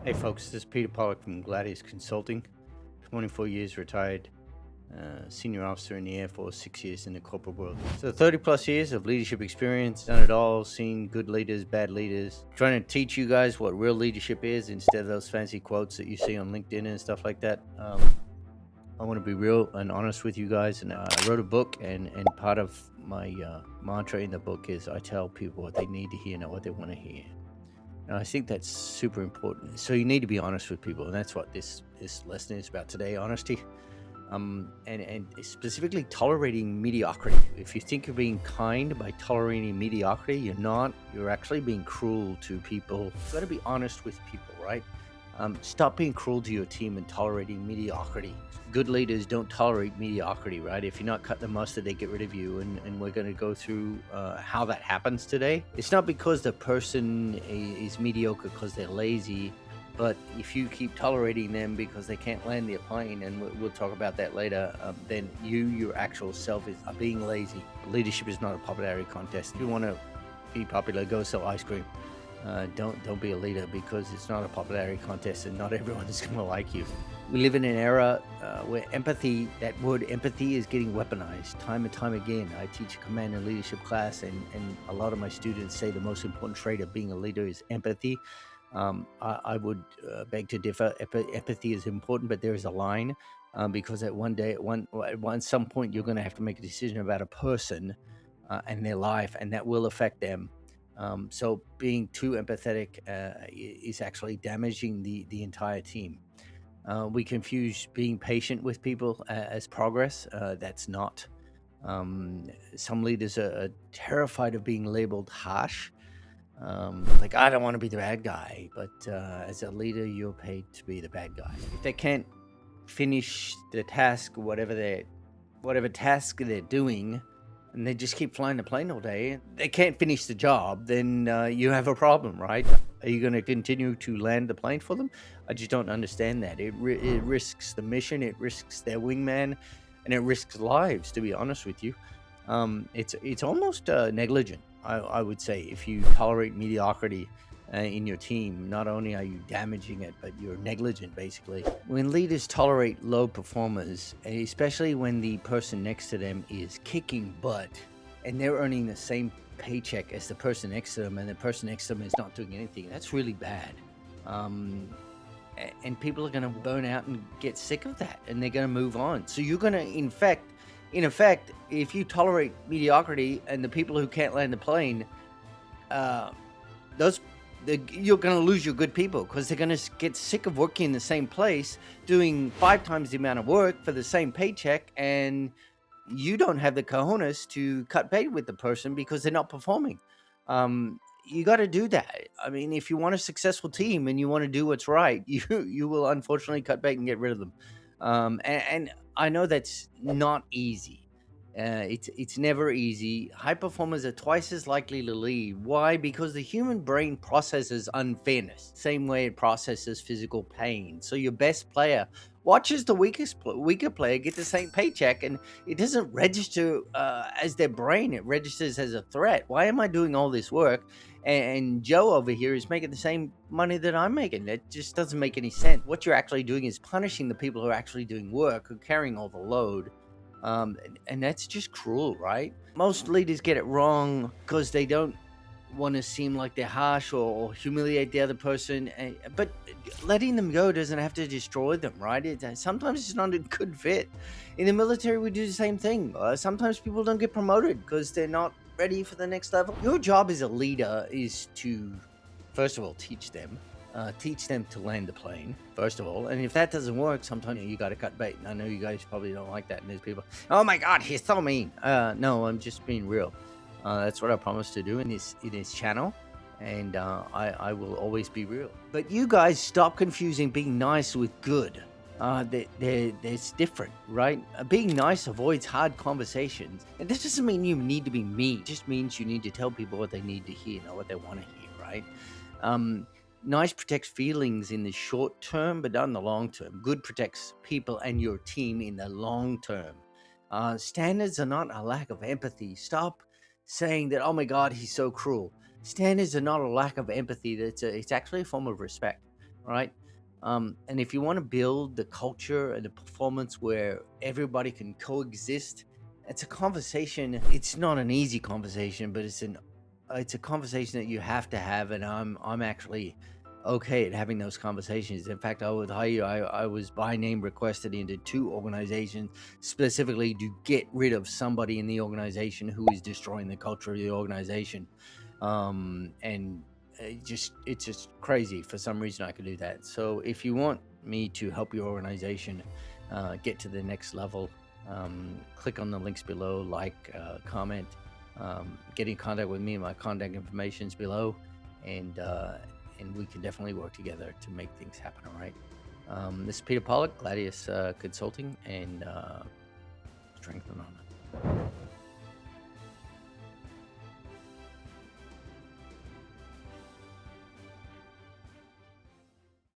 Hey folks, this is Peter Pollock from Gladius Consulting. 24 years retired, senior officer in the Air Force, 6 years in the corporate world. So 30 plus years of leadership experience, done it all, seen good leaders, bad leaders. Trying to teach you guys what real leadership is instead of those fancy quotes that you see on LinkedIn and stuff like that. I want to be real and honest with you guys, and I wrote a book, and part of my mantra in the book is I tell people what they need to hear, not what they want to hear. And I think that's super important. So you need to be honest with people, and that's what this lesson is about today: honesty, and specifically tolerating mediocrity. If you think you're being kind by tolerating mediocrity, you're not. You're actually being cruel to people. You've got to be honest with people, right? Stop being cruel to your team and tolerating mediocrity. Good leaders don't tolerate mediocrity, right? If you're not cutting the mustard, they get rid of you. And we're going to go through how that happens today. It's not because the person is mediocre because they're lazy, but if you keep tolerating them because they can't land their plane, and we'll talk about that later, then your actual self is being lazy. Leadership is not a popularity contest. If you want to be popular, go sell ice cream. Don't be a leader, because it's not a popularity contest and not everyone is going to like you. We live in an era where empathy, that word empathy, is getting weaponized time and time again. I teach a command and leadership class, and a lot of my students say the most important trait of being a leader is empathy. I would beg to differ. Empathy is important, but there is a line, because at some point you're going to have to make a decision about a person and their life, and that will affect them. So being too empathetic is actually damaging the entire team. We confuse being patient with people as progress. That's not. Some leaders are terrified of being labeled harsh. Like, I don't want to be the bad guy, but as a leader, you're paid to be the bad guy. If they can't finish the task, whatever task they're doing, and they just keep flying the plane all day, they can't finish the job, then you have a problem, right? Are you going to continue to land the plane for them? I just don't understand that. It risks the mission, it risks their wingman, and it risks lives, to be honest with you. It's almost negligent, I would say, if you tolerate mediocrity in your team. Not only are you damaging it, but you're negligent, basically. When leaders tolerate low performers, especially when the person next to them is kicking butt and they're earning the same paycheck as the person next to them, and the person next to them is not doing anything, that's really bad. And people are going to burn out and get sick of that, and they're going to move on. So you're going to, in effect, if you tolerate mediocrity and the people who can't land the plane, you're going to lose your good people, because they're going to get sick of working in the same place, doing 5 times the amount of work for the same paycheck, and you don't have the cojones to cut bait with the person because they're not performing. You got to do that. I mean, if you want a successful team and you want to do what's right, you will unfortunately cut bait and get rid of them. And I know that's not easy. It's never easy. High performers are twice as likely to lead. Why? Because the human brain processes unfairness, same way it processes physical pain. So your best player watches the weaker player get the same paycheck, and it doesn't register as their brain. It registers as a threat. Why am I doing all this work, and Joe over here is making the same money that I'm making? That just doesn't make any sense. What you're actually doing is punishing the people who are actually doing work, who are carrying all the load. And that's just cruel, right? Most leaders get it wrong because they don't want to seem like they're harsh or humiliate the other person. But letting them go doesn't have to destroy them, right? Sometimes it's not a good fit. In the military, we do the same thing. Sometimes people don't get promoted because they're not ready for the next level. Your job as a leader is to, first of all, teach them to land the plane, first of all. And if that doesn't work, sometimes you got to cut bait. And I know you guys probably don't like that. And there's people, oh my God, he's so mean. No, I'm just being real. That's what I promise to do in this channel. And I will always be real. But you guys stop confusing being nice with good. It's different, right? Being nice avoids hard conversations. And this doesn't mean you need to be mean. It just means you need to tell people what they need to hear, not what they want to hear, right? Nice protects feelings in the short term, but not in the long term. Good protects people and your team in the long term. Standards are not a lack of empathy. Stop saying that, oh my God, he's so cruel. Standards are not a lack of empathy. It's actually a form of respect. All right. And if you want to build the culture and the performance where everybody can coexist, it's a conversation. It's not an easy conversation, but it's a conversation that you have to have, and I'm actually okay at having those conversations. In fact, I would hire you. I was by name requested into 2 organizations specifically to get rid of somebody in the organization who is destroying the culture of the organization. And it's just crazy. For some reason, I could do that. So if you want me to help your organization get to the next level, click on the links below, comment, get in contact with me. My contact information is below, and we can definitely work together to make things happen. All right. This is Peter Pollock, Gladius Consulting, and strength and honor.